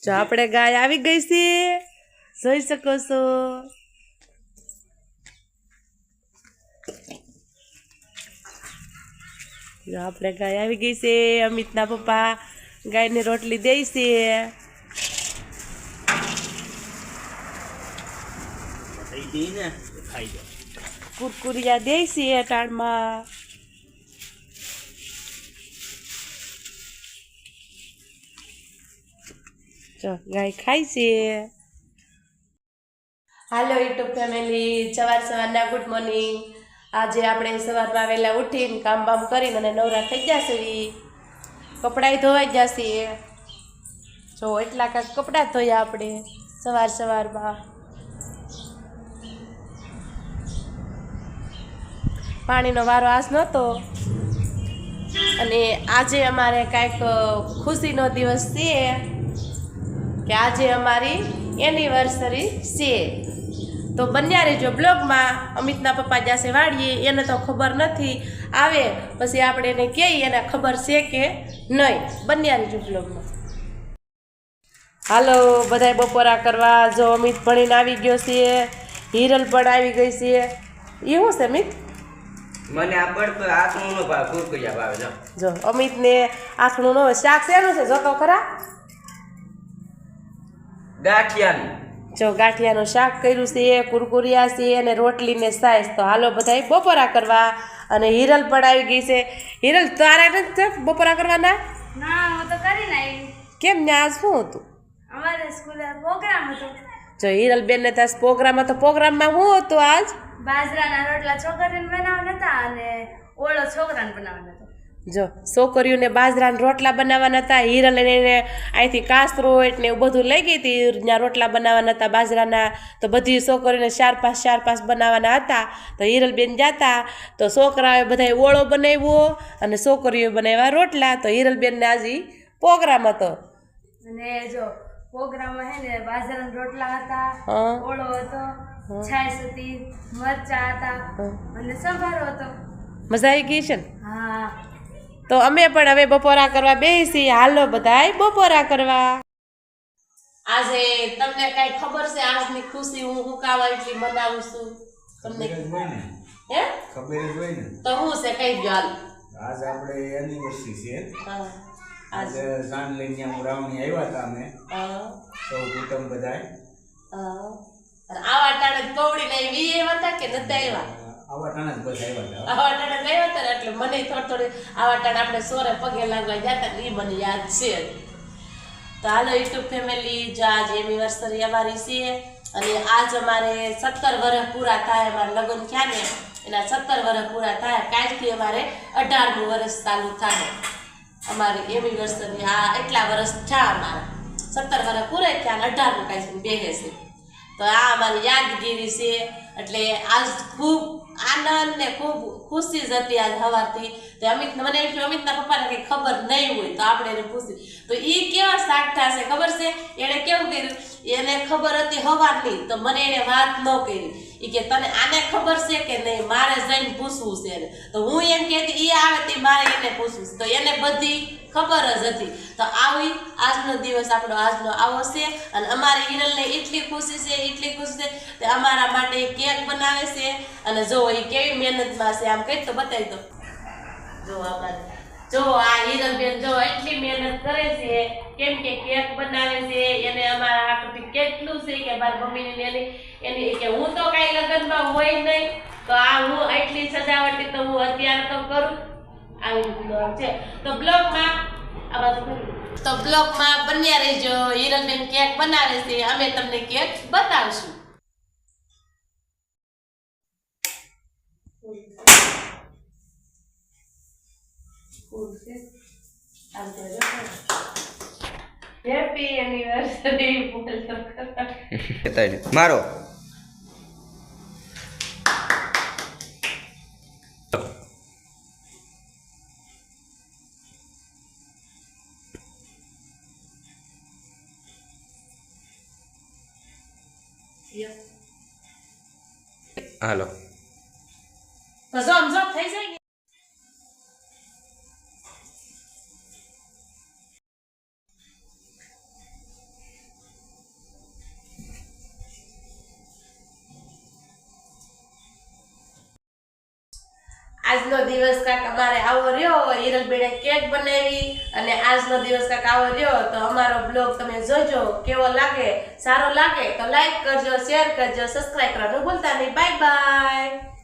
જો આપણે ગાય આવી ગઈ છે, જોઈ શકો છો. જો આપણે ગાય આવી ગઈ છે. અમિતના પપ્પા ગાયને રોટલી દે છે. કુરકુરિયા દે છે ટાણમાં. જો ગાય ખાય છે. હાલો યુટ્યુબ ફેમિલી, સવારના ગુડ મોર્નિંગ. આજે આપણે સવારમાં વહેલા ઉઠીને કામ બામ કરીને અને નવરા થઈ જશે. કપડાં ધોવાઈ જશે. જો એટલા કાંઈક કપડાં ધોયા આપણે સવારમાં. પાણીનો વારો આજ નહોતો અને આજે અમારે કાંઈક ખુશીનો દિવસ છે કે આજે અમારી એનિવર્સરી છે. તો બન્યા રહેજો બ્લોગમાં. અમિતના પપ્પા જશે વાળીએ, એને તો ખબર નથી, આવે પછી આપણે એને કહીએ એને ખબર છે કે નહીં. બન્યા રહેજો બ્લોગમાં. હાલો બધાય બપોરા કરવા. જો અમિત ભણીને આવી ગયો છે, હિરલ પણ આવી ગઈ છે. એ શું છે અમિત? મને આ પડતો આથણું નો ભાવ કુરકુરિયા ભાવે. જો અમિતને આથણું નો શાક શેનું છે જોતો ખરા? ગાંઠિયાનું. જો ગાંઠિયાનું શાક કર્યું છે, કુરકુરિયા છે અને રોટલી ને સાઈસ. તો હાલો બધાય બપોરા કરવા. અને હિરલ પણ આવી ગઈ છે. હિરલ તારે નથી બપોરા કરવાના? ના, હું તો કરીને આવી. કેમ ને આજ શું હતું? અમારે સ્કૂલે પ્રોગ્રામ હતો. જો હિરલ બેન ને ત્યાં પ્રોગ્રામ હતો. પ્રોગ્રામમાં શું હતું આજ? બાજરાના રોટલા છોકરીને બનાવવાના હતા અને ઓળો છોકરાને બનાવવાનો હતો. જો છોકરીઓને બાજરાના રોટલા બનાવવાના હતા. હિરલ એને અહીંથી કાસરોટ ને એવું બધું લઈ ગઈ હતી. ત્યાં રોટલા બનાવવાના હતા બાજરાના. તો બધી છોકરીઓને ચાર પાંચ બનાવવાના હતા. તો હિરલ બેન જાતા તો છોકરાઓએ બધાએ ઓળો બનાવ્યો અને છોકરીઓએ બનાવ્યા રોટલા. તો હિરલ બેનને આજે પ્રોગ્રામ હતો. અને જો પ્રોગ્રામમાં હે ને બાજરાના રોટલા હતા, હા. ઓળો હતો, છાશ હતી, મરચા હતા અને સંભારો હતો. મજા આવી ગઈ છે ને? હા. તો અમે પણ હવે બપોરા કરવા બેસી. હાલો બધાય બપોરા કરવા. આજે તમને કઈ ખબર છે આજની ખુશી હું કાવા એટલી મનાવું છું? તમને હે ખબર જ હોય ને. તો હું છે કઈ ગયો હાલ. આજ આપણે એનિવર્સરી છે. હા આજે સાંજ લઈને હું રાવણી આવ્યા હતા અમે સૌ કુટુંબ બધાય. આવા ટાણે પૌડી ને વી હતા કે નતા આવ્યા? આવા ટાણા જ બધા આવ્યા હતા. આવા ટાણે ગયા હતા ને એટલે મને થોડી આવા ટાણે આપણે સોરે પગે લાગવા જતા ને એ મને યાદ છે. તો હાલો યુટ્યુબ ફેમિલી, જો આજ એનિવર્સરી અમારી છે અને આજ અમારે 17 વર્ષ પૂરા થાય. અમારા લગ્ન થયા ને એના 17 વર્ષ પૂરા થાય. કાલથી અમારે 18મું વર્ષ ચાલુ થાય. અમારી એનિવર્સરી આ એટલા વર્ષ થયા. અમારા 17 વર્ષ પૂરા થયા, 18મું કાંઈ બેસે છે. તો આ અમારી યાદગીરી છે. એટલે આજ ખૂબ આનંદ ને ખૂબ ખુશી જ હતી આજ સવારથી. તો મને એટલું અમિતના પપ્પાને કંઈ ખબર નહીં હોય તો આપણે એને પૂછી. તો એ કેવા શાક થશે ખબર છે? એણે કેવું કર્યું, એને ખબર હતી સવારની તો મને એને વાત ન કરી. એ કે તને આને ખબર છે કે નહીં, મારે જઈને પૂછવું છે એને. તો હું એમ કહેતી એ આવે તે મારે એને પૂછવું છે. તો એને બધી ખબર જ હતી. તો આવી આજનો દિવસ આપણો આજનો આવો છે. અને અમારી હિરલને એટલી ખુશી છે તે અમારા માટે કેક બનાવે છે. અને જો એ કેવી મહેનતમાં છે આમ કઈ તો બતાવી દો. જો અમારે જો આ હિરલબેન જો એટલી મહેનત કરે છે કેમ કે કેક બનાવે છે. એને અમારા હાથથી કેટલું છે કે મારી મમ્મીને એની કે હું તો કાંઈ લગ્નમાં હોય નહીં તો આ હું એટલી સજાવટી તો હું અત્યારે તો કરું. આવી છે તો બ્લોગમાં બન્યા રહેજો. હિરલબેન કેક બનાવે છે, અમે તમને કેક બતાવશું. હેપી એનિવર્સરી મારો હાલો તો જો થઈ જાય. આજનો દિવસ કાંક અમારે આવો રહ્યો. હિરલબેને કેક બનાવી અને આજનો દિવસ કાંક આવો રહ્યો. તો અમારો બ્લોગ તમે જોજો, કેવો લાગે, સારો લાગે તો લાઈક કરજો, શેર કરજો, સબસ્ક્રાઈબ કરવાનું ભૂલતા નહીં. Bye bye.